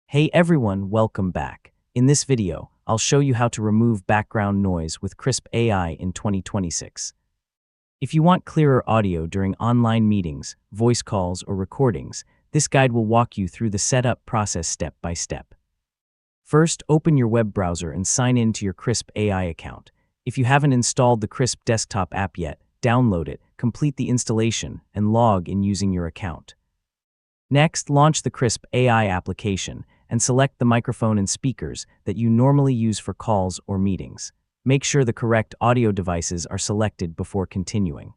Hey everyone, welcome back. In this video, I'll show you how to remove background noise with Krisp AI in 2026. If you want clearer audio during online meetings, voice calls, or recordings, this guide will walk you through the setup process step by step. First, open your web browser and sign in to your Krisp AI account. If you haven't installed the Krisp desktop app yet, download it, complete the installation, and log in using your account. Next, launch the Krisp AI application and select the microphone and speakers that you normally use for calls or meetings. Make sure the correct audio devices are selected before continuing.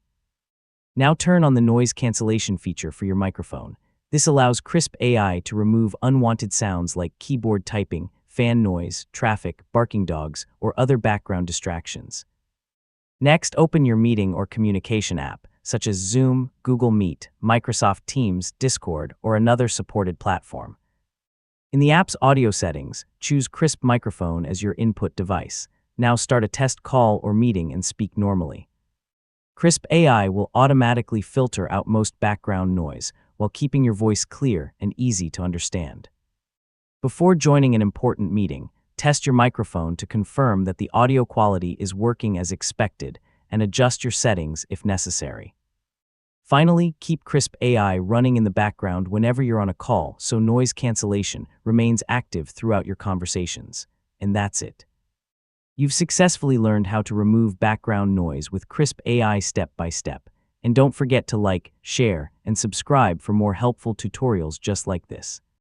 Now turn on the noise cancellation feature for your microphone. This allows Krisp AI to remove unwanted sounds like keyboard typing, fan noise, traffic, barking dogs, or other background distractions. Next, open your meeting or communication app, such as Zoom, Google Meet, Microsoft Teams, Discord, or another supported platform. In the app's audio settings, choose Krisp Microphone as your input device. Now start a test call or meeting and speak normally. Krisp AI will automatically filter out most background noise while keeping your voice clear and easy to understand. Before joining an important meeting, test your microphone to confirm that the audio quality is working as expected and adjust your settings if necessary. Finally, keep Krisp AI running in the background whenever you're on a call so noise cancellation remains active throughout your conversations. And that's it. You've successfully learned how to remove background noise with Krisp AI step by step. And don't forget to like, share, and subscribe for more helpful tutorials just like this.